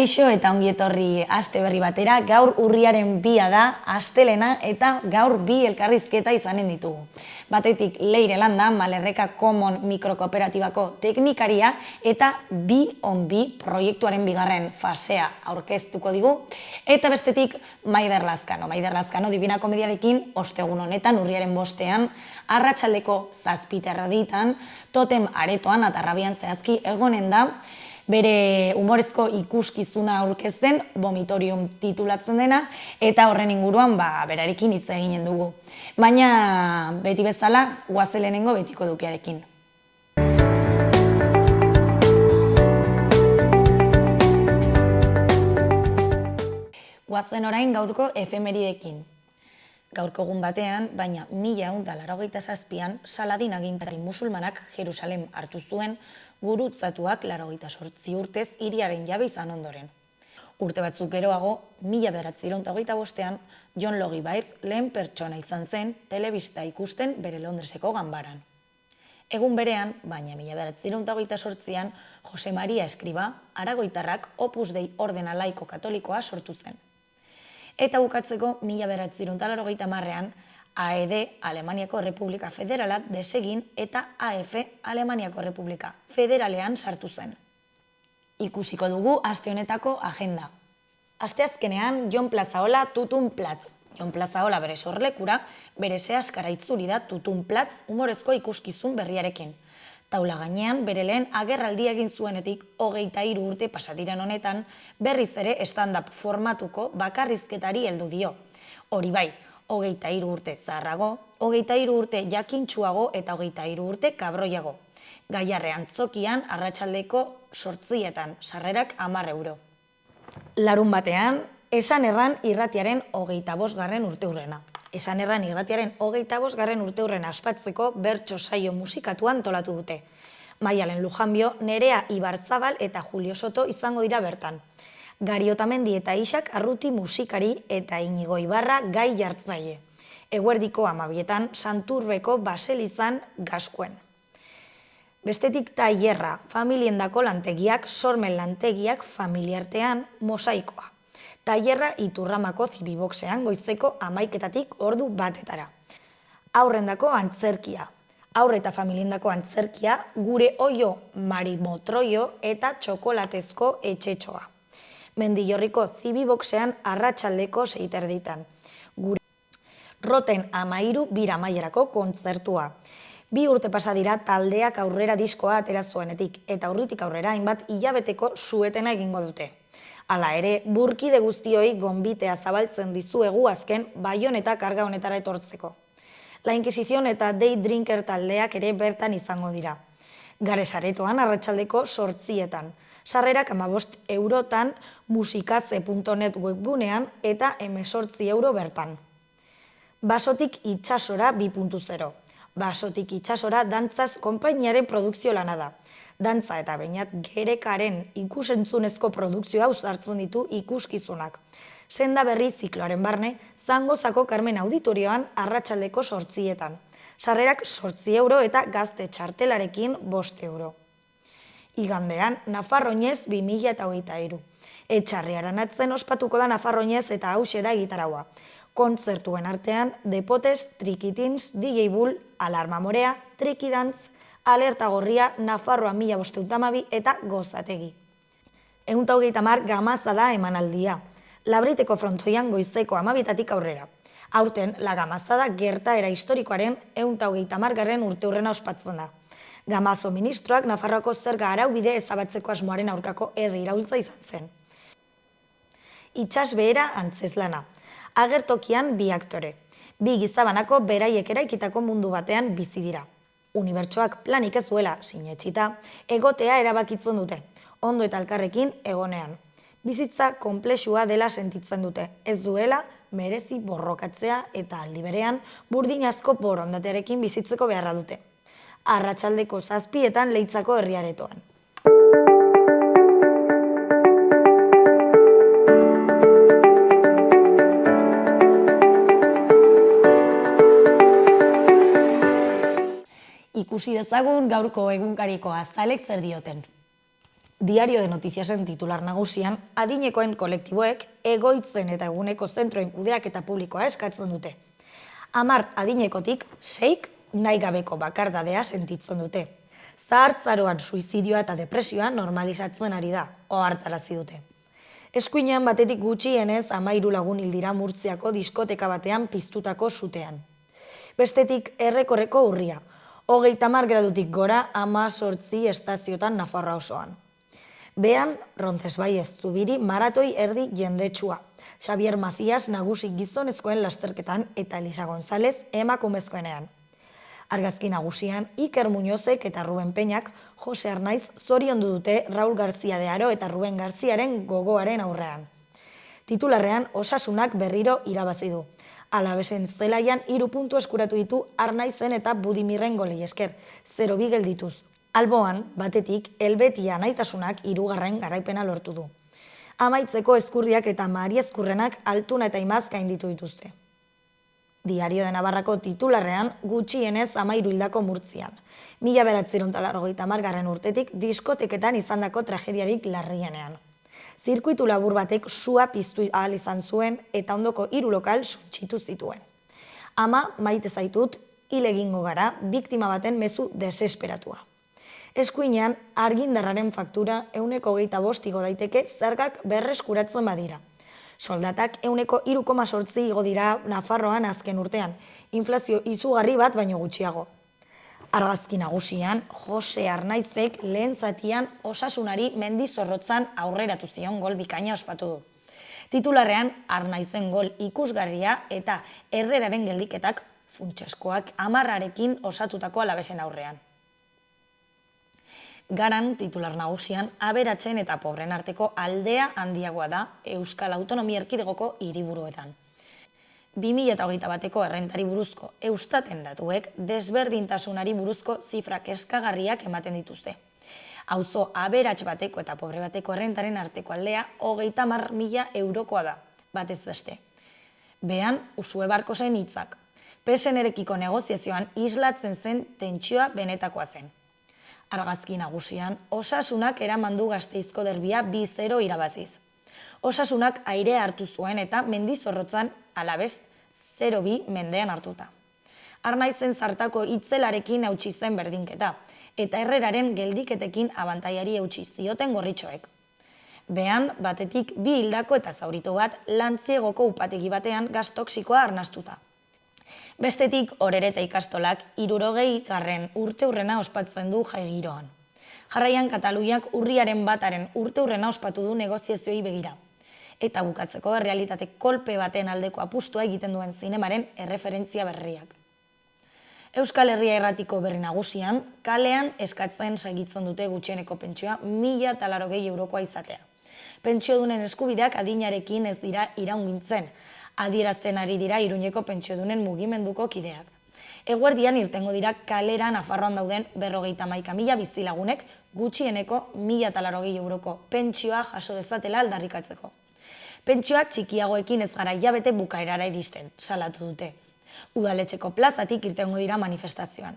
Kaixo eta ongi etorri aste berri batera, gaur urriaren 2 da, astelena eta gaur 2 elkarrizketa izanen ditugu. Batetik Leire Landa, Malerreka Common mikrokooperatibako teknikaria eta 2on2 proiektuaren bigarren fasea aurkeztuko digu. Eta bestetik Maider Lazkano Divina Komediarekin ostegun honetan urriaren 5ean, arratsaldeko 7:00 Totem Aretoan Atarrabian zehazki egonen da, bere humorezko ikuskizuna aurkezten, Vomitorium titulatzen dena, eta horren inguruan berarekin hitz eginen dugu. Baina beti bezala, goazen lehenengo betiko dukiarekin. Goazen orain gaurko efemeridekin. Gaurko egun batean, baina 1187an, Saladin agintari musulmanak Jerusalem hartu zuen, gurutzatuak 88 urtez hiriaren jabe izan ondoren. Urte batzuk geroago, 1925an, John Logie Baird lehen pertsona izan zen telebista ikusten bere Londreseko ganbaran. Egun berean, baina 1928an, Jose Maria Escriba, aragoitarrak Opus Dei ordena laiko katolikoa sortu zen. Eta bukatzeko 1980an, AED, Alemaniako Republika Federala desegin eta AF, Alemaniako Republika Federalean sartu zen. Ikusiko dugu aste honetako agenda. Asteazkenean, Jon Plazaola Tutun Platz. Jon Plazaola bere sorlekura, bere sehaskara itzuli da Tutun Platz humorezko ikuskizun berriarekin. Taula gainean, bere lehen agerraldia egin zuenetik 23 urte pasadiren honetan, berriz ere stand-up formatuko bakarrizketari heldu dio. Hori bai, 23 urte zaharrago, 23 urte jakintsuago eta 23 urte kabroiago. Gaiarre antzokian arratsaldeko 8etan, sarrerak 10 euro. Larun batean, Esan Erran irratiaren 25. urteurrena. Esan Erran irratiaren 25. urteurrena ospatzeko bertso saio musikatu antolatu dute. Maialen Lujanbio, Nerea Ibarzabal eta Julio Soto izango dira bertan. Gari Otamendi eta Isak Arruti musikari eta Inigo Ibarra gai jartzaile. Eguerdiko 12etan Santurbeko Baselizan Gaskuen. Bestetik tailerra, familiendako lantegiak, sormen lantegiak, familiartean mosaikoa. Tailerra Iturramako Zibiboxean goizeko 11:00 ordu 1:00. Aurrendako antzerkia. Aurre eta familiendako antzerkia, Gure Oio Marimotroio eta Txokolatezko etxetxoa. Mendillorriko Zibiboxean arratsaldeko 6:30. Roten 13 bira amaierako kontzertua. 2 urte pasa dira taldeak aurrera diskoa atera zuenetik, eta urritik aurrera hainbat hilabeteko suetena egingo dute. Hala ere, burkide guztioi gonbitea zabaltzen dizuegu azken Baioneta karga honetara etortzeko. La Inquisición eta Day Drinker taldeak ere bertan izango dira. Gares Aretoan arratsaldeko 8:00. Sarrerak 15 eurotan musikaze.net webgunean eta 18 euro bertan. Basotik Itsasora 2.0. Basotik Itsasora dantzaz konpainiaren produkzio lana da. Dantza eta Beñat Gerekaren ikusentzunezko produkzioa uzartzen ditu ikuskizunak. Senda berri zikloaren barne, Zangozako Carmen Auditorioan arratsaldeko 8:00. Sarrerak 8 euro eta gazte txartelarekin 5 euro. Igandean, Nafarroinez 2023. Etxarri Aranatzen ospatuko da Nafarroinez eta hauxe da egitaraua. Kontzertuen artean, Depotes, Trikitins, DJ Bull, Alarma Morea, Trikidantz, Alerta Gorria, Nafarroa 1512 eta Gozategi. 130 gamaza da emanaldia. Labriteko frontoian goizeko 12:00 aurrera. Aurten, la gamazada gertaera historikoaren 130. urteurrena ospatzen da. Gamazo ministroak Nafarroako zerga araubide ezabatzeko asmoaren aurkako herri iraultza izan zen. Itsas behera antzezlana. Agertokian 2 aktore. 2 gizabanako beraiek eraikitako mundu batean bizi dira. Unibertsoak planik ez duela sinetsita, egotea erabakitzen dute, ondo eta elkarrekin egonean. Bizitza konplexua dela sentitzen dute, ez duela merezi borrokatzea eta aldi berean burdinazko borondatearekin bizitzeko beharra dute. Arratsaldeko 7:00 Leitzako Herri Aretoan. Ikusi dezagun gaurko egunkariko azalek zer dioten. Diario de Notiziasen titular nagusian, adinekoen kolektiboek egoitzen eta eguneko zentroen kudeaketa publikoa eskatzen dute. 10 adinekotik 6 nahi gabeko bakardadea sentitzen dute. Zahartzaroan suizidioa eta depresioa normalizatzen ari da, ohartarazi dute. Eskuinean batetik gutxienez 13 lagun hil dira Murtziako diskoteka batean piztutako sutean. Bestetik errekorreko urria, 30 gradutik gora 18 estaziotan Nafarroa osoan. Behan, Roncesvalles Zubiri maratoi erdi jendetsua, Xavier Macías nagusi gizonezkoen lasterketan eta Elisa González emakumezkoenean. Argazki nagusian, Iker Muñozek eta Ruben Peñak Jose Arnaiz zoriondu dute Raúl García de Haro eta Ruben Garziaren gogoaren aurrean. Titularrean, Osasunak berriro irabazi du. Alabesen zelaian 3 puntu eskuratu ditu Arnaizen eta Budimirren golei esker, 0-2 geldituz. Alboan, batetik, Helbetia Anaitasunak 3. garaipena lortu du. Amaitzeko Ezkurdiak eta Mari Ezkurrenak Altuna eta Imaz gainditu dituzte. Diario de Navarrako titularrean gutxienez 13 hildako Murtzian. 1980 urtetik diskoteketan izandako tragediarik larrienean. Zirkuitu labur batek sua piztu ahal izan zuen eta ondoko 3 lokal suntsitu zituen. Ama, maite zaitut, hil egingo gara, biktima baten mezu desesperatua. Eskuinean, argindarraren faktura 125 igo daiteke zergak berreskuratzen badira. Soldatak 3,8 igo dira Nafarroan azken urtean, inflazio izugarri bat baino gutxiago. Argazki nagusian, Jose Arnaizek lehen zatian Osasunari Mendizorrotzan aurreratu zion gol bikaina ospatu du. Titularrean, Arnaizen gol ikusgarria eta Herreraren geldiketak funtseskoak 10 osatutako Alabesen aurrean. Garan, titular nagusian, aberatsen eta pobren arteko aldea handiagoa da Euskal Autonomia Erkidegoko hiriburuetan. 2021ko errentari buruzko Eustaten datuek desberdintasunari buruzko zifra kezkagarriak ematen dituzte. Auzo aberats bateko eta pobre bateko errentaren arteko aldea 30.000 eurokoa da, batez beste. Behan, Usue Barkosen hitzak. PSN-erekiko negoziazioan islatzen zen tentsioa benetakoa zen. Argazki nagusian, Osasunak eramandu Gasteizko derbia 2-0 irabaziz. Osasunak airea hartu zuen eta Mendizorrotzan Alabes 0-2 mendean hartuta. Arnaizen zartako itzelarekin hautsi zen berdinketa, eta Herreraren geldiketekin abantaiari eutsi zioten gorritxoek. Behan, batetik 2 hildako eta zauritu bat Lantziegoko upategi batean gas toxikoa arnastuta. Bestetik, Orereta ikastolak 60. urteurrena ospatzen du jai giroan. Jarraian, Kataluniak urriaren 1. urteurrena ospatu du negoziazioi begira. Eta bukatzeko errealitate kolpe baten aldeko apustua egiten duen zinemaren erreferentzia berriak. Euskal Herria Irratiko berri nagusian, kalean eskatzen segitzen dute gutxieneko pentsioa 1.080 eurokoa izatea. Pentsiodunen eskubideak adinarekin ez dira iraungintzen, adierazten ari dira Iruñeko pentsiodunen mugimenduko kideak. Eguerdian irtengo dira kalera Nafarroan dauden 51.000 bizilagunek gutxieneko 1.080 euroko pentsioa jaso dezatela aldarrikatzeko. Pentsioa txikiagoekin ez gara hilabete bukaerara iristen, salatu dute. Udaletxeko plazatik irtengo dira manifestazioan.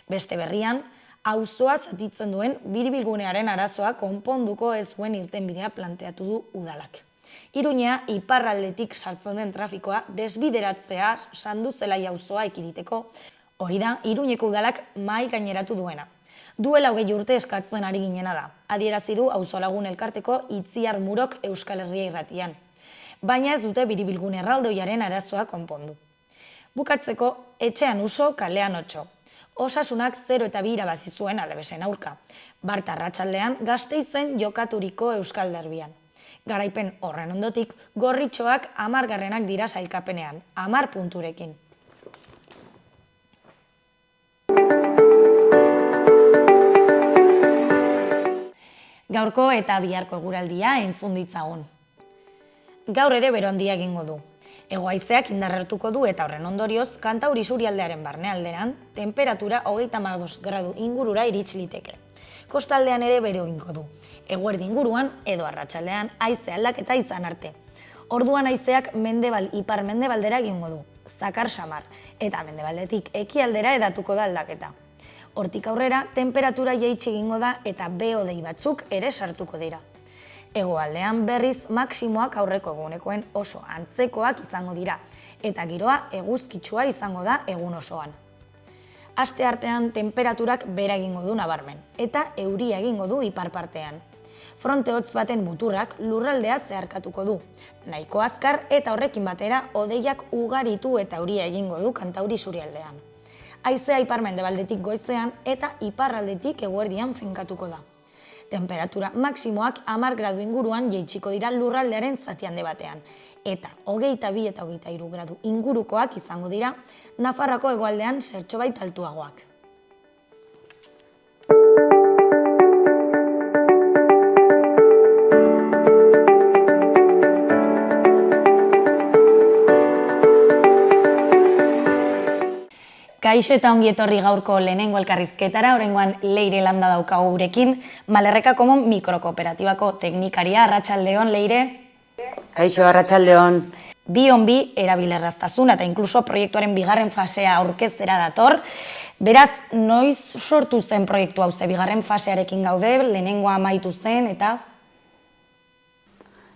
Beste berrian, auzoa zatitzen duen biribilgunearen arazoa konponduko ez duen irtenbidea planteatu du udalak. Iruñea iparraldetik sartzen den trafikoa desbideratzea Sanduzelaia auzoa ekiditeko, hori da Iruñeko udalak mahai gaineratu duena. Duela 20 urte eskatzen ari ginena da, adierazi du auzolagun elkarteko Itziar Murok Euskal Herria Irratian. Baina ez dute biribilgune erraldoiaren arazoa konpondu. Bukatzeko, etxean uso, kalean 8. Osasunak 0 eta 2 irabazi zuen Alabesen aurka. Bart arratsaldean Gasteizen jokaturiko Euskal Derbian. Garaipen horren ondotik, gorritxoak 10. dira sailkapenean, 10 punturekin. Gaurko eta biharko eguraldia entzun ditzagun. Gaur ere bero handia egingo du. Hego-haizeak indarrertuko du eta horren ondorioz, Kantauri isurialdearen barnealderan, temperatura 35 gradu ingurura iritsi liteke. Kostaldean ere bero egingo du. Eguerdi inguruan edo arratsaldean haize aldaketa izan arte. Orduan haizeak ipar-mendebaldera egingo du, zakar samar, eta mendebaldetik ekialdera edatuko da aldaketa. Hortik aurrera, temperatura jaitsi egingo da eta behe-hodei batzuk ere sartuko dira. Hegoaldean berriz maximoak aurreko egunekoen oso antzekoak izango dira, eta giroa eguzkitsua izango da egun osoan. Asteartean tenperaturak behera egingo du nabarmen, eta euria egingo du ipar partean. Fronte hotz baten muturrak lurraldea zeharkatuko du, nahiko azkar eta horrekin batera hodeiak ugaritu eta euria egingo du kantauri isurialdean. Haizea ipar-mendebaldetik goizean eta iparraldetik eguerdian finkatuko da. Temperatura maximoak 10 gradu inguruan jaitsiko dira lurraldearen zati handi batean, eta 22 eta 23 gradu ingurukoak izango dira Nafarroako hegoaldean zertxobait altuagoak. Kaixo eta ongi etorri gaurko lehenengo elkarrizketara, oraingoan Leire Landa daukagu gurekin, Malerreka Komon mikrokooperatibako teknikaria. Arratsaldeon, Leire. Kaixo, arratsaldeon. Bi on bi erabilerraztasuna eta inkluso proiektuaren bigarren fasea aurkeztera dator. Beraz, noiz sortu zen proiektu hau? Bigarren fasearekin gaude, lehenengoa amaitu zen eta...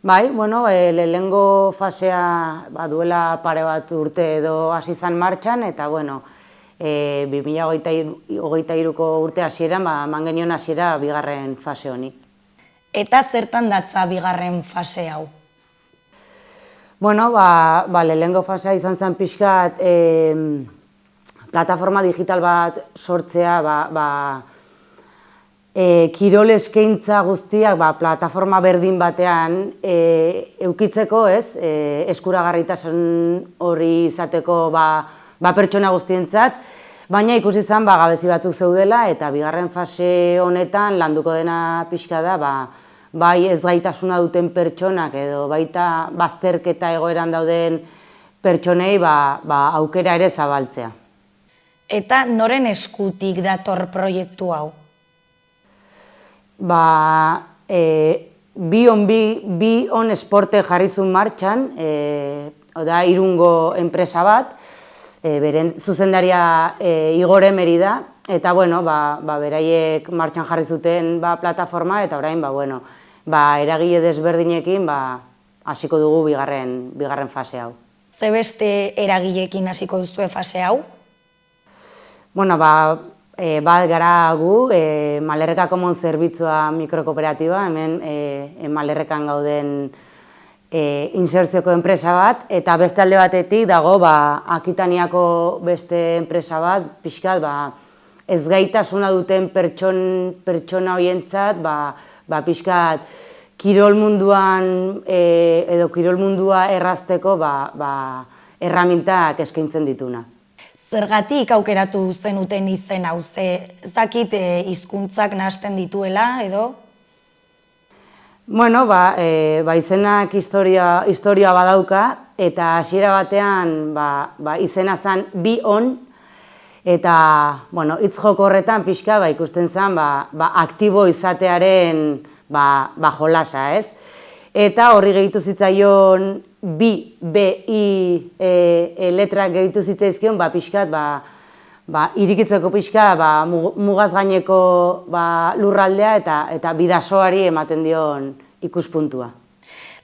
Bai, lehenengo fasea duela pare bat urte edo hasi zen martxan, eta 2023ko urte hasieran eman genion hasiera bigarren fase honi. Eta zertan datza bigarren fase hau? Lehenengo fasea izan zen pixkat plataforma digital bat sortzea, kirol eskaintza guztiak plataforma berdin batean eukitzeko, eskuragarritasun hori izateko pertsona guztientzat, baina ikusi zen gabezi batzuk zeudela eta bigarren fase honetan landuko dena pixka da bai ezgaitasuna duten pertsonak edo baita bazterketa egoeran dauden pertsonei aukera ere zabaltzea. Eta noren eskutik dator proiektu hau? Bi on esporte jarri zuen martxan, Irungo enpresa bat, beren zuzendaria Igor Emeri da, eta beraiek martxan jarri zuten plataforma, eta orain eragile desberdinekin hasiko dugu bigarren fase hau. Ze beste eragileekin hasiko duzue fase hau? Bat gara gu, Malerreka Komon zerbitzua mikrokooperatiba, hemen Malerrekan gauden insertzioko enpresa bat, eta beste alde batetik dago Akitaniako beste enpresa bat, pixkat ezgaitasuna duten pertsona horientzat, pixkat kirol munduan edo kirol mundua errazteko erramintak eskaintzen dituna. Zergatik aukeratu zenuten izen hau? Ez dakit hizkuntzak nahasten dituela edo? Izenak historia badauka, eta hasiera batean izena zen bi on, eta hitz joko horretan pixka ikusten zen aktibo izatearen jolasa, ez? Eta horri gehitu zitzaion bi, letrak gehitu zitzaizkion pixkat irikitzeko pixka mugaz gaineko lurraldea eta bidasoari ematen dion ikuspuntua.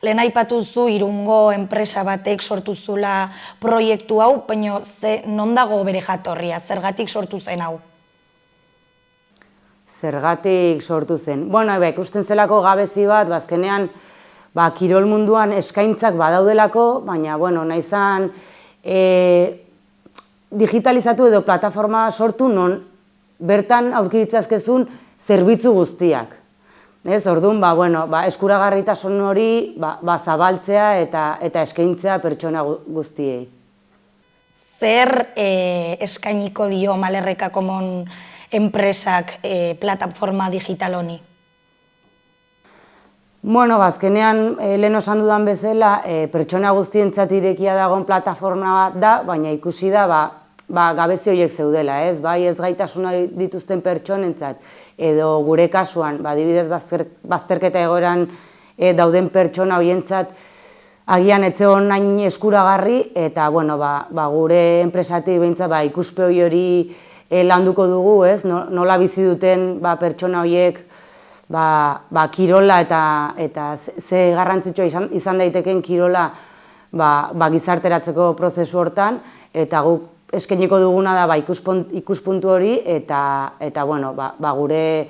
Lehen aipatu zu Irungo enpresa batek sortu zula proiektu hau, baina non dago bere jatorria, zergatik sortu zen hau? Zergatik sortu zen. Ikusten zelako gabezi bat, azkenean kirol munduan eskaintzak badaudelako, baina nahi zen digitalizatu edo plataforma sortu non bertan aurki ditzazkezun zerbitzu guztiak. Orduan, eskuragarritasun hori zabaltzea eta eskaintzea pertsona guztiei. Zer eskainiko dio Malerreka Komon enpresak plataforma digital honi? Azkenean, lehen osan dudan bezala, pertsona guztientzat irekia dagoen plataforma bat da, baina ikusi da, gabezi horiek zeudela, ez? Bai ez gaitasuna dituzten pertsonentzat, edo gure kasuan, adibidez bazterketa egoeran dauden pertsona horientzat, agian etzeon hain eskuragarri, eta gure enpresatik behintzat ikuspe hori landuko dugu, ez? Nola bizi duten pertsona horiek kirola eta ze garrantzitsua izan daiteken kirola gizarteratzeko prozesu hortan, eta guk eskainiko duguna da ikuspuntu hori eta bueno, gure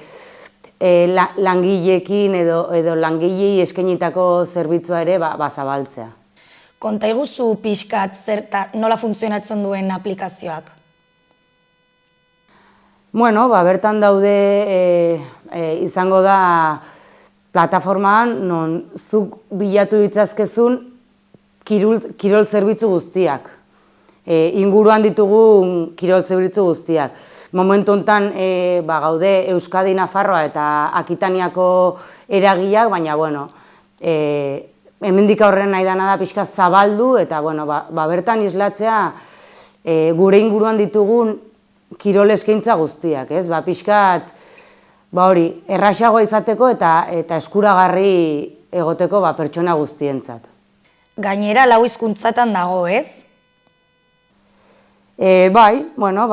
langileekin edo langilei eskainitako zerbitzua ere zabaltzea. Konta iguzu pixkat nola funtzionatzen duen aplikazioak? Bueno, bertan daude izango da plataformaan non zuk bilatu ditzazkezun kirol zerbitzu guztiak. Inguruan ditugu kirol zerbitzu guztiak. Momentu honetan gaude Euskadi, Nafarroa eta Akitaniako eragileak, baina bueno, hemendik aurrera nahi dana da pixka zabaldu eta bueno, bertan islatzea gure inguruan ditugun kirol eskaintza guztiak, ez? Pixkat hori, erraxagoa izateko eta eskuragarri egoteko pertsona guztientzat. Gainera, 4 hizkuntzatan dago, ez? Bai, bueno,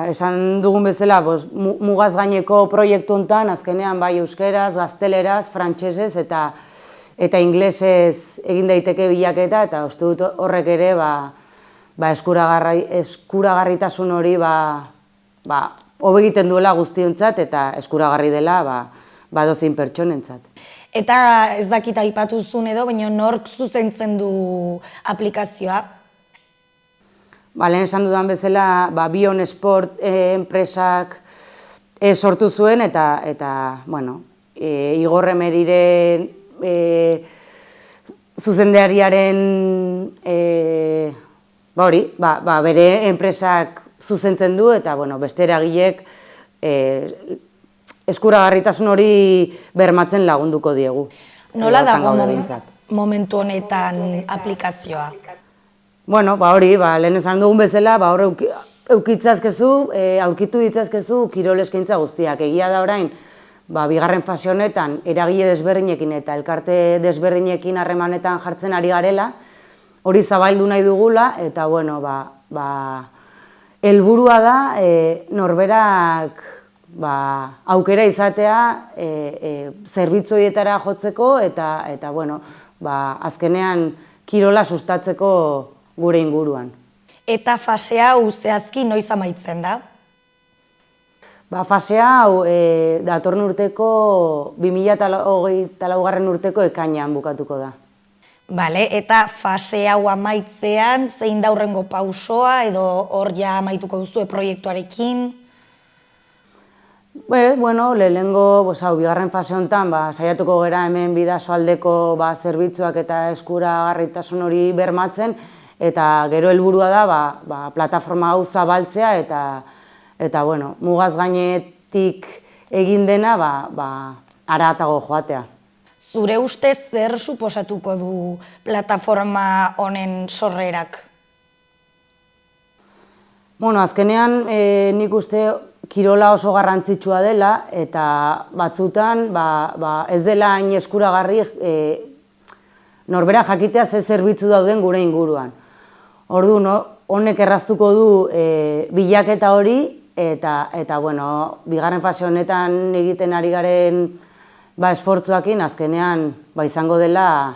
esan dugun bezala, mugaz gaineko proiektu honetan, azkenean bai euskeraz, gazteleraz, frantsesez eta inglesez egin daiteke bilaketa, eta uste dut horrek ere eskuragarritasun hori hobe egiten duela guztiontzat eta eskuragarri dela dozein pertsonentzat. Eta ez dakit aipatu zuen edo, baina nork zuzentzen du aplikazioa? Lehen esan dudan bezala, Bion Sport enpresak sortu zuen eta bueno, Igor Remeriren zuzendeariaren bere enpresak zuzentzen du eta bueno, beste eragileek eskuragarritasun hori bermatzen lagunduko diegu. Nola dago momentu honetan aplikazioa? Bueno, lehen esan dugun bezala, hor aurkitu ditzazkezu kirol eskaintza guztiak. Egia da orain, bigarren fase honetan eragile desberdinekin eta elkarte desberdinekin harremanetan jartzen ari garela, hori zabaldu nahi dugula, eta bueno, helburua da norberak aukera izatea zerbitzu horietara jotzeko eta bueno, azkenean kirola sustatzeko gure inguruan. Eta fase hau zehazki noiz amaitzen da? Fase hau datorren urteko 2024 urteko ekainean bukatuko da. Bale, eta fase hau amaitzean zein da hurrengo pausoa edo hor ja amaituko duzue proiektuarekin? Bueno, lehenengo, bigarren fase honetan, saiatuko gera hemen bidasoaldeko zerbitzuak eta eskuragarritasun hori bermatzen, eta gero helburua da plataforma hau zabaltzea eta bueno, mugaz gainetik egin dena haratago joatea. Zure ustez zer suposatuko du plataforma honen sorrerak? Bueno, azkenean nik uste kirola oso garrantzitsua dela eta batzutan ez dela hain eskuragarri norbera jakitea ze zerbitzu dauden gure inguruan. Orduan, honek erraztuko du bilaketa hori eta bueno, bigarren fase honetan egiten ari garen esfortzuakin azkenean izango dela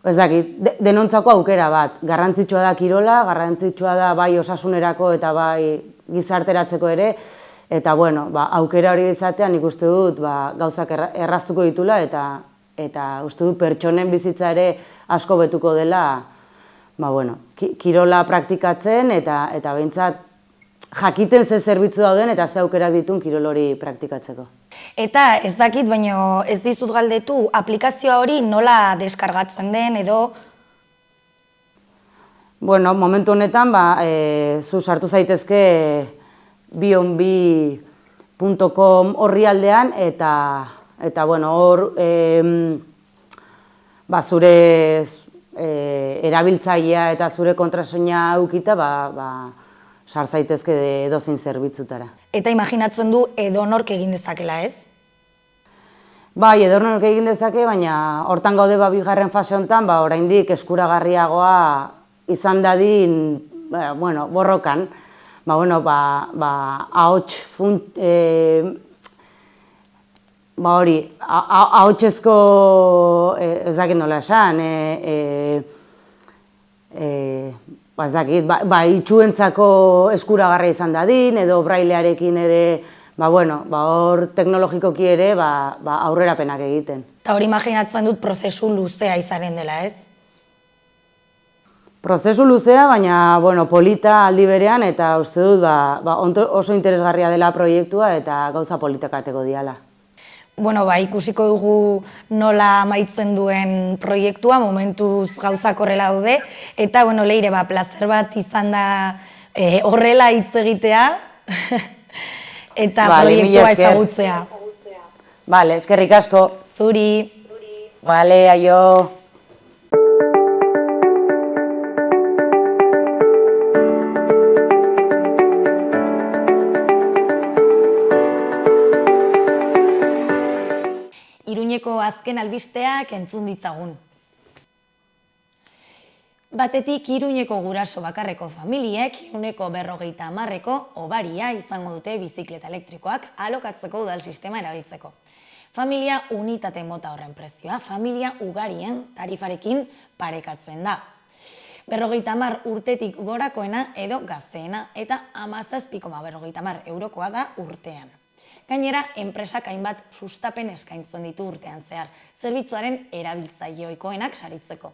ez dakit, denontzako aukera bat. Garrantzitsua da kirola, garrantzitsua da bai osasunerako eta bai gizarteratzeko ere, eta bueno, aukera hori izatea nik uste dut gauzak erraztuko ditula eta uste dut pertsonen bizitza ere asko betuko dela kirola praktikatzen eta behintzat jakiten ze zerbitzu dauden eta ze aukerak ditun kirol hori praktikatzeko. Eta ez dakit, baina ez dizut galdetu, aplikazioa hori nola deskargatzen den edo? Bueno, momentu honetan, zu sartu zaitezke bionbi.com orrialdean eta bueno, hor zure erabiltzailea eta zure kontraseina aukita sar zaitezke edozein zerbitzutara. Eta imaginatzen du edonork egin dezakela, ez? Bai, edonork egin dezake, baina hortan gaude bigarren fase honetan, oraindik eskuragarriagoa izan dadin, borrokan. ahots ahotsezko, ez dakit nola esan, ez dakit, itxuentzako eskuragarria izan dadin, edo brailearekin ere, hor teknologikoki ere aurrerapenak egiten. Eta hori imaginatzen dut prozesu luzea izaren dela, ez? Prozesu luzea, baina polita aldi berean, eta uste dut oso interesgarria dela proiektua eta gauza politak ateko diala. Ikusiko dugu nola amaitzen duen proiektua, momentuz gauzak horrela daude, eta Leire, plazer bat izan da horrela hitz egitea, eta proiektua ezagutzea. Bale, eskerrik asko. Zuri. Bale, aio. Iruñeko azken albisteak entzun ditzagun. Batetik, Iruñeko guraso bakarreko familiek, 150ko obaria izango dute bizikleta elektrikoak alokatzeko udal sistema erabiltzeko. Familia unitate mota horren prezioa, familia ugarien tarifarekin parekatzen da. 50 urtetik gorakoena edo gazteena eta 17,50 eurokoa da urtean. Gainera, enpresak hainbat sustapen eskaintzen ditu urtean zehar, zerbitzuaren erabiltzaile ohikoenak saritzeko.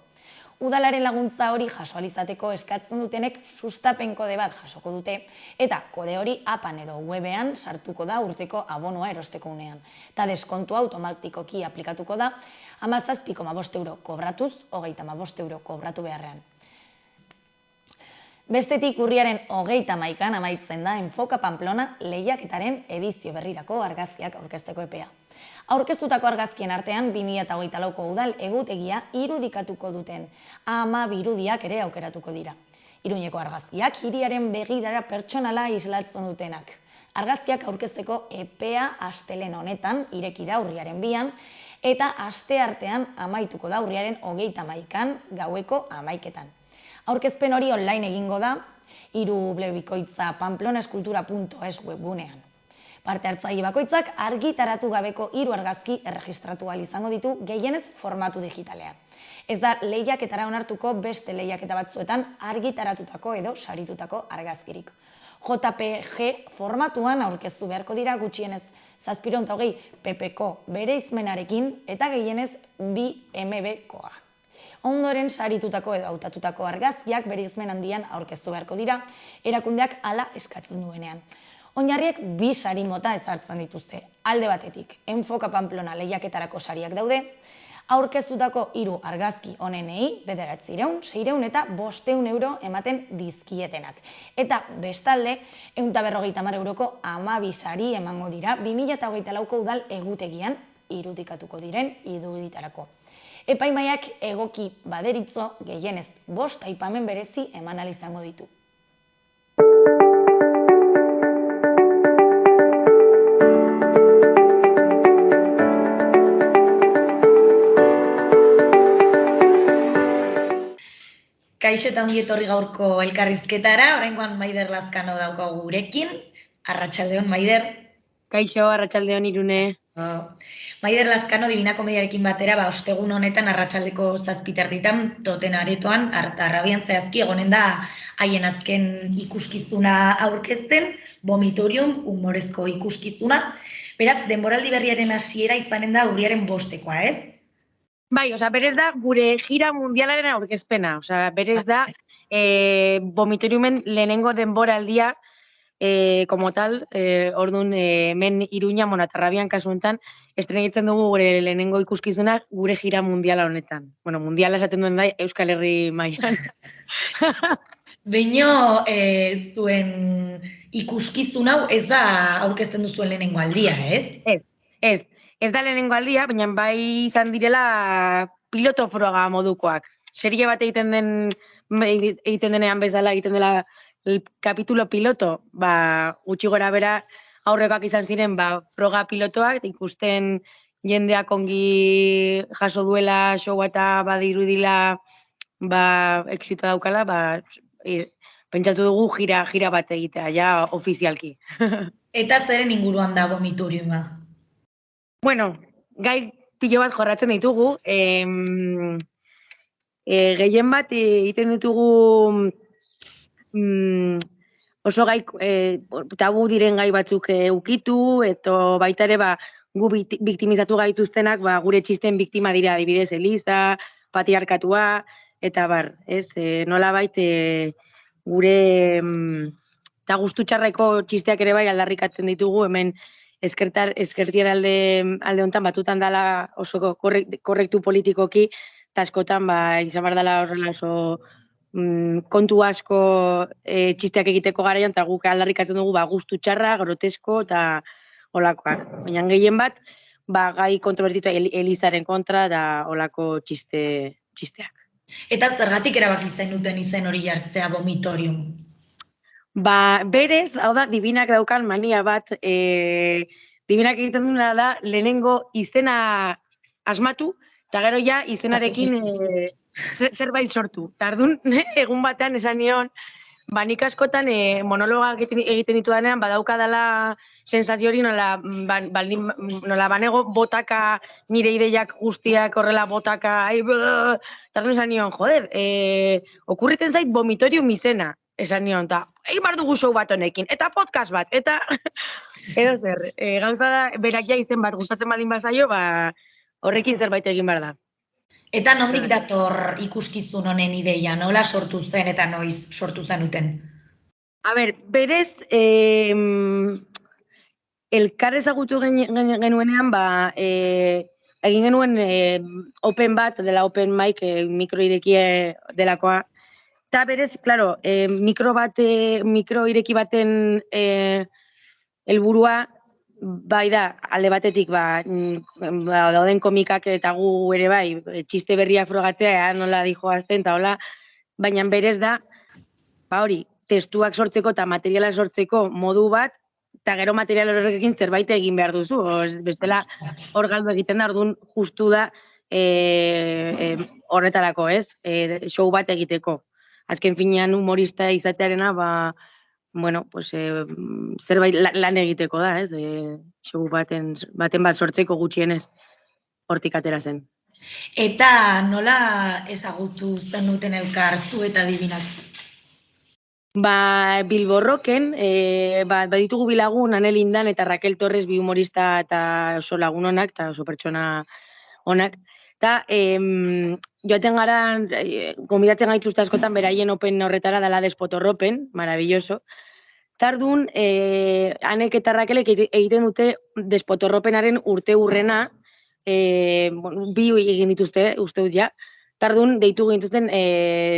Udalaren laguntza hori jaso ahal izateko eskatzen dutenek sustapen kode bat jasoko dute, eta kode hori apan edo webean sartuko da urteko abonoa erosteko unean. Eta deskontua automatikoki aplikatuko da, 17,5 euro kobratuz, 35 euro kobratu beharrean. Bestetik, urriaren 31an amaitzen da Enfoka Pamplona lehiaketaren edizio berrirako argazkiak aurkezteko epea. Aurkeztutako argazkien artean 2024ko udal egutegia irudikatuko duten 12 irudiak ere aukeratuko dira. Iruñeko argazkiak hiriaren begidara pertsonala islatzen dutenak. Argazkiak aurkezteko epea astelehen honetan ireki da urriaren 2an eta asteartean amaituko da urriaren 31an gaueko 11etan. Aurkezpen hori online egingo da, www.pamplonaskultura.es webgunean. Parte hartzaile bakoitzak argitaratu gabeko 3 argazki erregistratu ahal izango ditu gehienez formatu digitalean. Ez da lehiaketara onartuko beste lehiaketa batzuetan argitaratutako edo saritutako argazkirik. JPG formatuan aurkeztu beharko dira gutxienez 720 ppko bereizmenarekin eta gehienez 2 MB-koa. Ondoren saritutako edo hautatutako argazkiak bereizmen handian aurkeztu beharko dira, erakundeak hala eskatzen duenean. Oinarriek 2 sari mota ezartzen dituzte. Alde batetik, Enfoka Pamplona lehiaketarako sariak daude, aurkeztutako 3 argazki honenei 900, 600 eta 500 euro ematen dizkietenak. Eta bestalde, 150 euroko 12 sari emango dira 2024ko udal egutegian irudikatuko diren iruditarako. Epaimaiak egoki baderitzo gehienez 5 aipamen berezi eman ahal izango ditu. Kaixo eta ongi etorri gaurko elkarrizketara, oraingoan Maider Lazkano daukagu gurekin. Arratsaldeon, Maider. Kaixo, arratsaldeon Irune. Maider Lazkano Divina Komediarekin batera, ostegun honetan arratsaldeko 7:00 Toten Aretoan, Arrabian zehazki egonen da haien azken ikuskizuna aurkezten, Vomitorium humorezko ikuskizuna. Beraz, denboraldi berriaren hasiera izanen da urriaren 5ekoa, ez? Bai, berez da gure gira mundialaren aurkezpena. Berez da Vomitoriumen lehenengo denboraldia como tal, orduan hemen Iruña, Monatarrabian kasu honetan, estrenatzen dugu gure lehenengo ikuskizunak gure gira mundiala honetan. Bueno, mundiala esaten duen da Euskal Herri mailan. Beino zuen ikuskizun hau ez da aurkezten duzuen lehenengo aldia, ez? Ez. Ez da lehenengo aldia, baina bai izan direla piloto froga modukoak. Serie bat egiten denean bezala, egiten dela kapitulo piloto, gutxi gora bera aurrekoak izan ziren froga pilotoak, ikusten jendeak ongi jaso duela showa eta badirudila exito daukala, pentsatu dugu gira bat egitea, ja ofizialki. Eta zeren inguruan da vomitoriuma? Bueno, gai pilo bat jorratzen ditugu, gehien bat egiten ditugu oso gai tabu diren gai batzuk ukitu, eta baita ere gu biktimizatu gaituztenak gure txisten biktima dira, adibidez Eliza, patriarkatua, eta ez, nolabait gure eta gustu txarreko txisteak ere bai aldarrikatzen ditugu, hemen ezkertiar alde honetan batutan dela oso korrektu politikoki, eta askotan izan behar dela horrela oso kontu asko txisteak egiteko garaian, eta guk aldarrikatzen dugu gustu txarra, grotesko, eta olakoak. Baina gehien bat, gai kontrobertitu Elizaren kontra, da olako txisteak. Eta zergatik erabaki zenuten izen hori jartzea vomitorium? Berez, hau da, Divinak daukan mania bat, Divinak egiten duena da, lehenengo izena asmatu, eta gero ja izenarekin zerbait sortu. Tardun, egun batean esan nion, nik askotan monologak egiten ditu denean, badaukadala sensazio hori nola banego botaka nire ideiak guztiak horrela botaka, tardun esan nion, joder, okurriten zait vomitorium izena, esan nion, eta egin behar dugu show bat honekin, eta podcast bat, eta edo zer, gauza da, berak ja izen bat gustatzen baldin bazaio, horrekin zerbait egin behar da. Eta nondik dator ikuskizun honen ideia, nola sortu zen eta noiz sortu zenuten? Berez, elkar ezagutu genuenean, egin genuen open bat, dela open mic, mikro irekie delakoa, eta berez, klaro, mikro ireki baten helburua, bai da, alde batetik, dauden komikak eta gu ere bai, txiste berriak frogatzea, nola dijoazten, eta hola, baina berez da, hori, testuak sortzeko eta materiala sortzeko modu bat, eta gero material horrekin zerbait egin behar duzu, bestela hor galdu egiten da, orduan justu da horretarako, ez? Show bat egiteko. Azken finean humorista izatearena, zerbait lan egiteko da, ez? Show baten bat sortzeko gutxienez hortik atera zen. Eta nola ezagutu zenuten elkar zu eta Divinak? Bilbo Rocken, baditugu bilagun, Ane Lindan eta Raquel Torres, bi humorista eta oso lagun honak, eta oso pertsona honak. Eta joaten gara, gonbidatzen gaituzte askotan, beraien open horretara dela despotorropen, maravilloso. Tardun, Anek eta Raquelek egiten dute despotorropenaren urte hurrena, bi egin dituzte, uste dut ja, tardun deitu gintuzten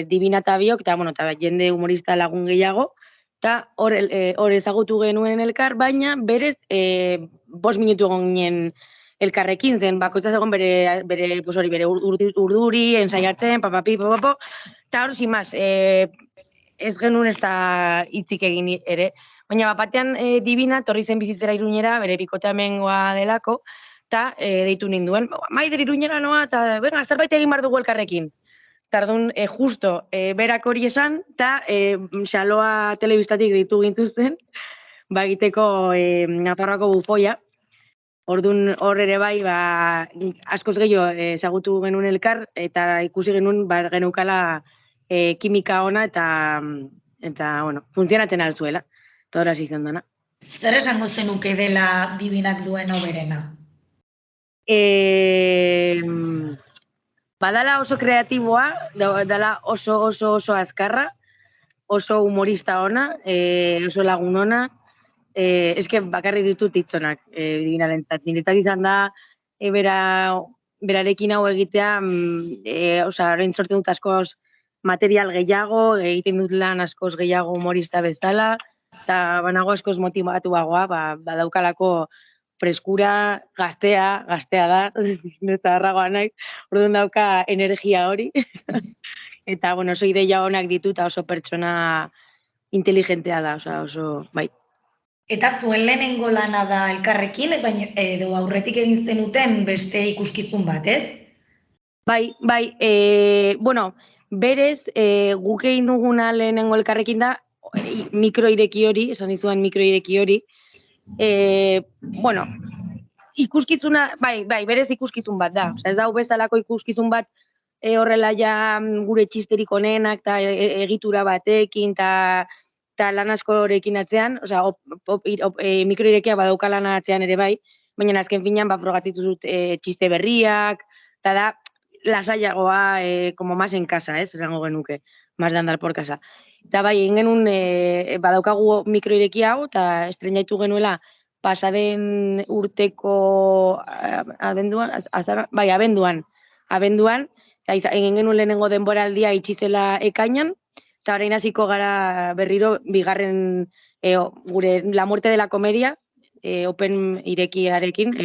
Divina eta biok, eta jende humorista lagun gehiago, eta hor ezagutu genuen elkar, baina berez 5 minutu egon ginen elkarrekin zen, bakoitzaz egon bere urduri, ensaiatzen, eta hor, sin más, ez genuen ez da hitzik egin ere, baina batean Divina torri zen bizitzera Iruñera, bere bikotea hemengoa delako, eta deitu ninduen, Maider Iruñera noa, eta venga, zerbait egin behar dugu elkarrekin. Tardun, justo, berak hori esan, eta Xaloa telebistatik deitu gintuzten, egiteko Nafarroako bufoia. Orduan hor ere bai, askoz gehiago ezagutu genuen elkar, eta ikusi genuen geneukala kimika ona, eta funtzionatzen alzuela. Eta hor hasi zen dena. Zer esango zenuke dela Divinak duen hoberena? Badala oso kreatiboa, dala oso azkarra, oso humorista ona, oso lagun ona, eske bakarri ditut hitzonak Divinarentzat. Niretzat izan da, berarekin hau egitea, orain sortzen dut askoz material gehiago, egiten dut lan askoz gehiago humorista bezala, eta banago askoz motibatuagoa, badaukalako freskura, gaztea da, zaharragoa naiz, orduan dauka energia hori, eta oso ideia onak ditu, eta oso pertsona inteligentea da, oso, bai. Eta zuen lehenengo lana da elkarrekin, edo aurretik egin zenuten beste ikuskizun bat, ez? Bai, Berez, guk egin duguna lehenengo elkarrekin da, mikroireki hori, esan dizuan mikroireki hori, bueno, ikuskizuna, bai, berez ikuskizun bat da. Osea, ez da bezalako ikuskizun bat horrela ja gure txisterik onenak eta egitura batekin eta lan askorekin atzean, osea, mikroirekia badauka lana atzean ere bai, baina azken finean frogatzitu dut txiste berriak, eta da, lasaiagoa, como más en casa, esango genuke, más de andar por casa. Eta bai, egin genuen, badaukagu mikroireki hau, eta estrenaitu genuela pasaden urteko abenduan, abenduan, egin genuen lehenengo denboraldia itxizela ekainan, eta orain hasiko gara berriro bigarren gure La muerte de la comedia, open irekiarekin,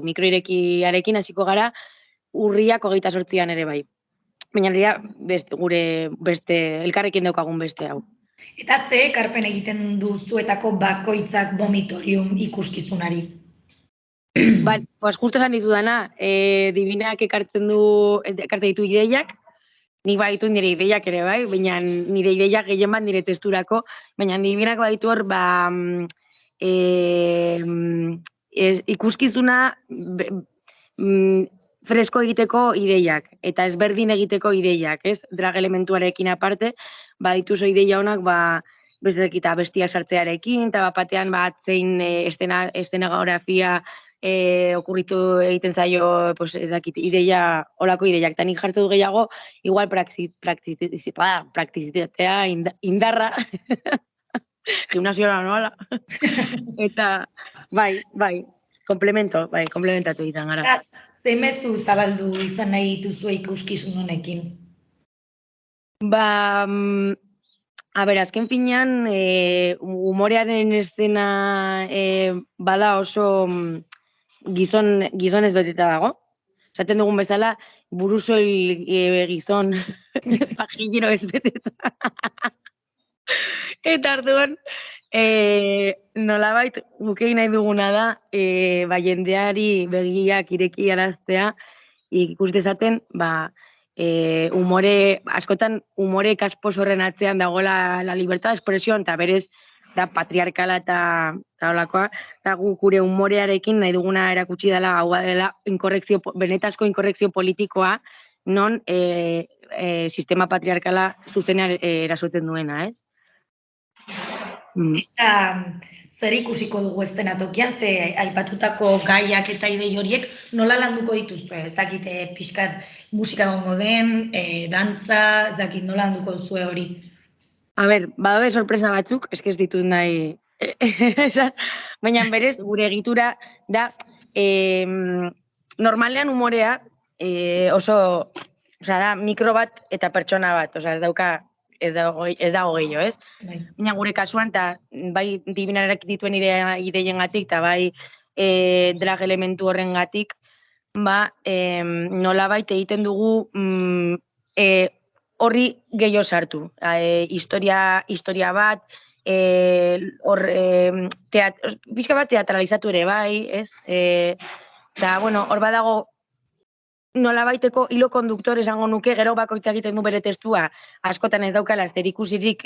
mikroirekiarekin hasiko gara urriak 28an ere bai. Baina gure beste, elkarrekin daukagun beste hau. Eta ze ekarpen egiten duzuetako bakoitzak vomitorium ikuskizunari? Bale, pues justo esan dizudana, Divinak ekartzen ditu ideiak, nik baditu nire ideiak ere bai, baina nire ideiak gehien bat nire testurako, baina Divinak baditu hor, ikuskizuna fresko egiteko ideiak, eta ezberdin egiteko ideiak, ez? Drag elementuarekin aparte, badituzo ideia honak, bezalekita bestia sartzearekin, eta batean zein estenografia okurritu egiten zaio, pues, ez dakit, ideia, olako ideiak, eta nik jartu du gehiago, igual praktizitatea, indarra, gimnasiora noala, eta, komplementatu egiten gara. Ze mezu zabaldu izan nahi dituzue ikuskizun honekin? Azken finean, humorearen estena bada oso gizonez beteta dago. Esaten dugun bezala, burusoil gizon pajillero ez beteta. Eta arduan, nolabait gukei nahi duguna da, jendeari begiak ireki araztea, ikus dezaten, askotan humore kaspos horren atzean dagoela la libertad de expresión, eta berez, da patriarkala eta holakoa, eta gure humorearekin nahi duguna erakutsi dela, hau dela, benetazko inkorrekzio politikoa, non sistema patriarkala zuzenean erasotzen duena, ez? Eta zer ikusiko dugu eszenatokian, ze aipatutako gaiak eta idei horiek nola landuko dituzue? Ez dakit pixkat musika gongo den, dantza, ez dakit nola landuko duzue hori? Badaude sorpresa batzuk, ez ditut nahi esan, baina berez gure egitura da, normalean humorea oso, da mikro bat eta pertsona bat, ez dago gehiago, ez? Baina gure kasuan, eta bai Divinarak dituen ideiengatik, eta bai drag elementu horrengatik, nolabait egiten dugu horri gehiago sartu. Historia bat, pixka bat teatralizatu ere bai, ez? Eta, hor badago nolabaiteko hilo konduktor esango nuke, gero bakoitzak egiten du bere testua, askotan ez daukala zerikusirik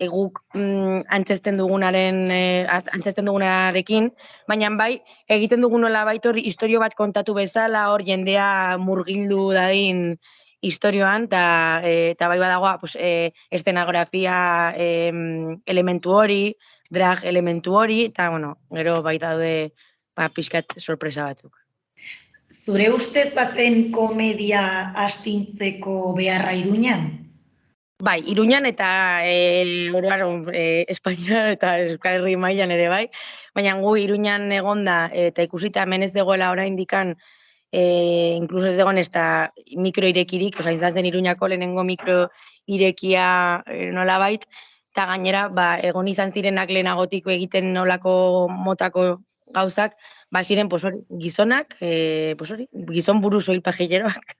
guk antzesten dugunarekin, baina bai, egiten dugun nolabait hor istorio bat kontatu bezala, hor jendea murgildu dadin istorioan, eta bai badagoa estenografia elementu hori, drag elementu hori, eta gero bai daude pixkat sorpresa batzuk. Zure ustez bazen komedia astintzeko beharra Iruñan? Bai, Iruñan eta Espainia eta Euskal Herri mailan ere bai, baina gu Iruñan egonda eta ikusita hemen ez dagoela oraindikan, inkluso ez dagoen ez da mikroirekirik, izan zen Iruñako lehenengo mikroirekia nolabait, eta gainera egon izan zirenak lehenagotiko egiten nolako motako gauzak, ziren gizonak, gizon burusoil pajilleroak.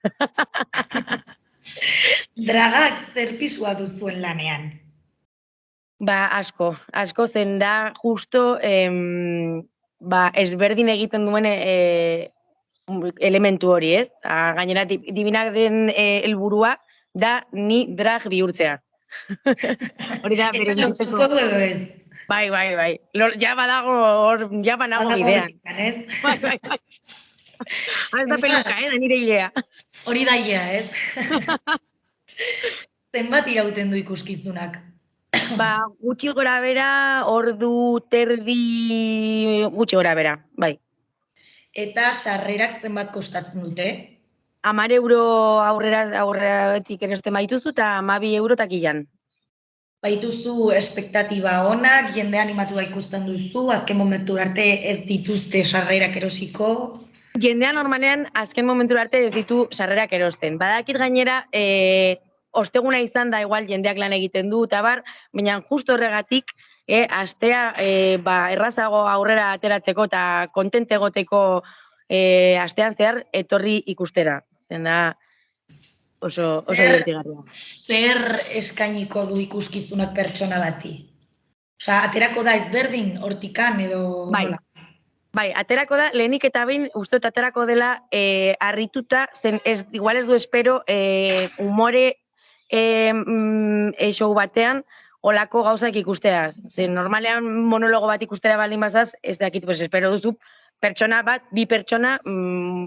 Dragak zer pisua duzuen lanean? Asko zen da justo ezberdin egiten duen elementu hori, ez? Gainera, Divinak den helburua da ni drag bihurtzea. Hori da bere Eta lortuko du edo ez? Bai. Ja badago Badago bidean. hortikan, ez? Bai. Ez da peluka, da nire hilea. Hori daia, ez? Zenbat irauten du ikuskizunak? Gutxi gora bera, ordu, terdi, gutxi gora bera, bai. Eta sarrerak zenbat kostatzen dute? 10 euro aurretik erosten baituzu eta 12 euro takilan. Baituzu espektatiba onak, jende animatua ikusten duzu, azken momentu arte ez dituzte sarrerak erosiko. Jendea normalean azken momentu arte ez ditu sarrerak erosten. Badakit gainera, osteguna izan da igual jendeak lan egiten du, eta baina justo horregatik, astea errazago aurrera ateratzeko eta kontent egoteko astean zehar etorri ikustera. Zen da oso divertigarria. Zer eskainiko du ikuskizunak pertsona bati? Osa, aterako da ezberdin hortikan edo nola? Bai, aterako da, lehenik eta behin, uste aterako dela harrituta, zen igual ez du espero umore show batean olako gauzak ikustea. Zen normalean monologo bat ikustera baldin bazaz, ez dakit, pues espero duzu, pertsona bat, bi pertsona,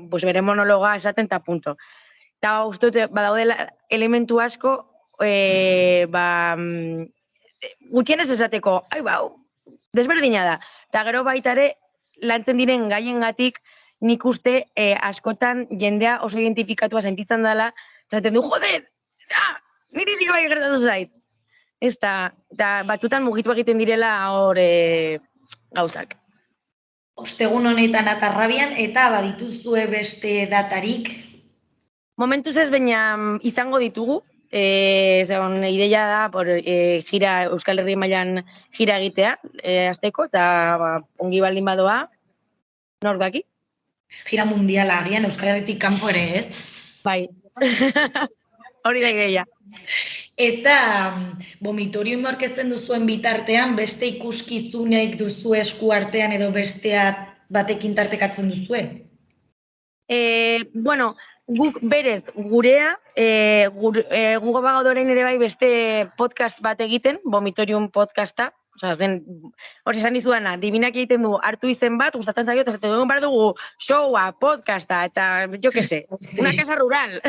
pues bere monologoa esaten eta punto. Eta uste badaudela elementu asko, gutxienez esateko, desberdina da. Eta gero baita ere, lantzen diren gaiengatik nik uste askotan jendea oso identifikatua sentitzen dela, zaten du, joder, niri dio bai gertatu zait. Eta batzutan mugitu egiten direla hor gauzak. Ostegun honetan atarrabian eta badituzue beste datarik? Momentuz ez, baina izango ditugu. Ideia da gira Euskal Herri mailan gira egitea hasteko eta ongi baldin badoa, nor daki? Gira mundiala agian Euskal Herritik kanpo ere, ez? Bai. Hori da ideia. Eta vomitorium aurkezten duzuen bitartean beste ikuskizunek duzu esku artean edo bestea batekin tartekatzen duzue? Bueno, guk berez gurea, gugo bagadoren ere bai beste podcast bat egiten, Vomitorium podcasta, hori esan dizuana, divinak egiten du hartu izen bat, gustatzen zaio, eta zaten duen behar dugu showa, podcasta, eta jo que se, una casa rural.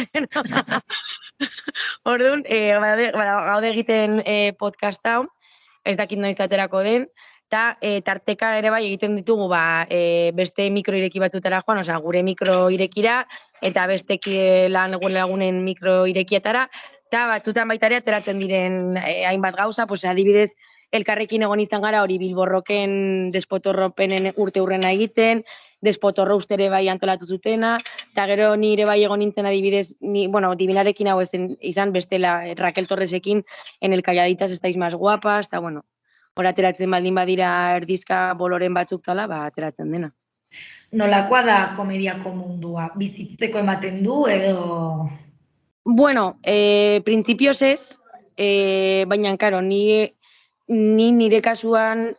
Orduan, gaude egiten podcasta, ez dakit noiz aterako den, eta tarteka ere bai egiten ditugu beste mikro ireki batzutara joan, gure mikro irekira, eta beste lagunen mikro irekietara, eta batzutan baita ere ateratzen diren hainbat gauza, adibidez, elkarrekin egon izan gara hori Bilborroken despotorropenen urte hurrena egiten, despotorro ustere bai antolatu zutena, eta gero nire bai egon nintzen adibidez, Divinarekin hau izan bestela Raquel Torresekin en el Calladitas estáis más guapas, eta hor ateratzen baldin badira erdizka boloren batzuk tala, ateratzen dena. Nolakoa da komediako mundua? Bizitzeko ematen du edo... Bueno, printzipioz ez, baina, karo, ni nire kasuan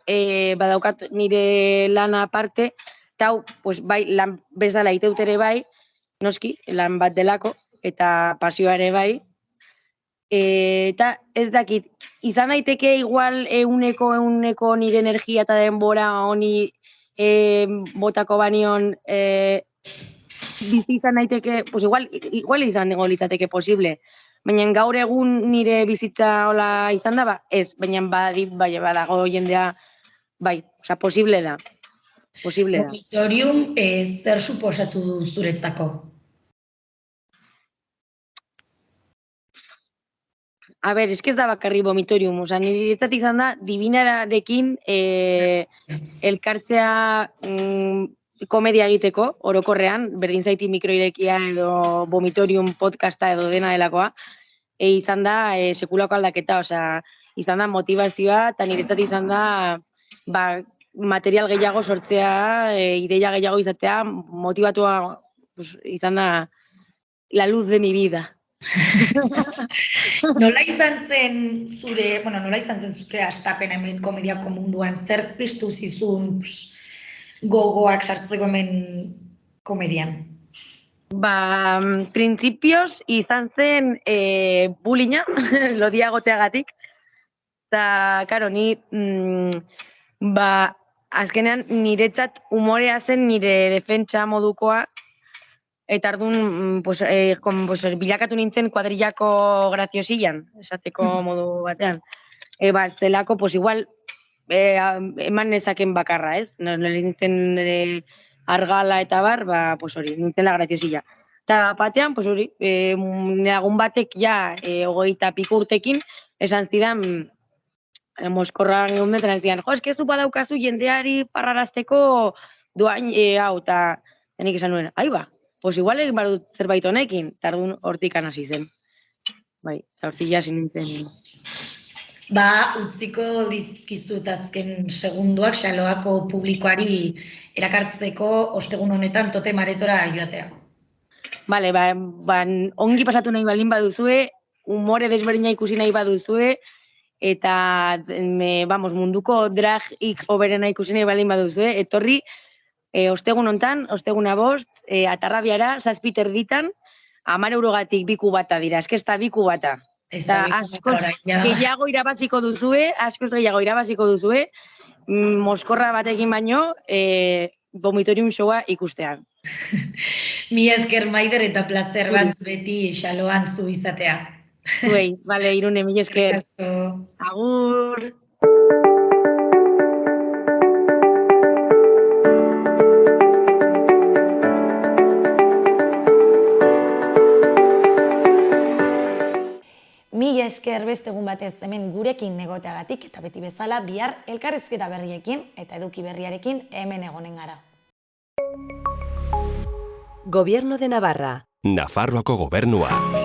badaukat nire lana aparte, eta bai, lan bezala iteutere bai, noski, lan bat delako, eta pasioa ere bai, eta ez dakit, izan daiteke igual euneko nire energia eta denbora honi botako banion bizi izan daiteke, pues igual izan dago litzateke posible. Baina gaur egun nire bizitza hola izan da, ez, baina badago jendea, bai, posible da. Vomitorium zer suposatu du zuretzako? A ber, ez da bakarri Vomitorium, niretzat izan da, Divinarekin elkartzea komedia egiteko, orokorrean, berdin zaiti mikroirekia edo Vomitorium podcasta edo dena delakoa, izan da sekulako aldaketa, izan da motivazioa, eta niretzat izan da material gehiago sortzea, ideia gehiago izatea, motivatua izan da la luz de mi vida. Nola izan zen zure hastapen hemen komediako munduan, zer piztu zizun gogoak sartzeko hemen komedian? Printzipioz izan zen bullyinga, lodiagoteagatik. Eta, karo, ni, azkenean niretzat umorea zen nire defentsa modukoa, eta ardun, bilakatu nintzen kuadrillako graziosilan, esateko modu batean. Ez delako, igual, eman nezaken bakarra, ez? Nire nintzen argala eta bar, hori, nintzen la graziosila. Eta batean, hori, lagun batek ja, 20 piko urtekin, esan zidan, moskorra geundetan ez dian, eske zu badaukazu jendeari parrarazteko doain hau, eta nik esan nuen, igual egin badut zerbait honekin, eta hortikan hasi zen. Bai, eta hortik jasi nintzen. Utziko dizkizut azken segunduak Xaloako publikoari erakartzeko ostegun honetan totem aretora joatea. Bale, ongi pasatu nahi baldin baduzue, umore desberdina ikusi nahi baduzue, eta munduko dragik oberena ikusi nahi baldin baduzue, etorri ostegun hontan, osteguna 5, Atarrabiara, 7 erditan, 10 eurogatik 2 kubata dira, eske ez da 2 kubata. Eta askoz gehiago irabaziko duzue, moskorra batekin baino, vomitorium showa ikustean. Mi esker Maider eta plazer bat beti Xaloan zu izatea. Zuei, bale, Irune, mi esker. Agur! Mila esker beste egun batez hemen gurekin egoteagatik eta beti bezala bihar elkarrizketa berriekin eta eduki berriarekin hemen egonen gara. Gobierno de Navarra. Nafarroako gobernua.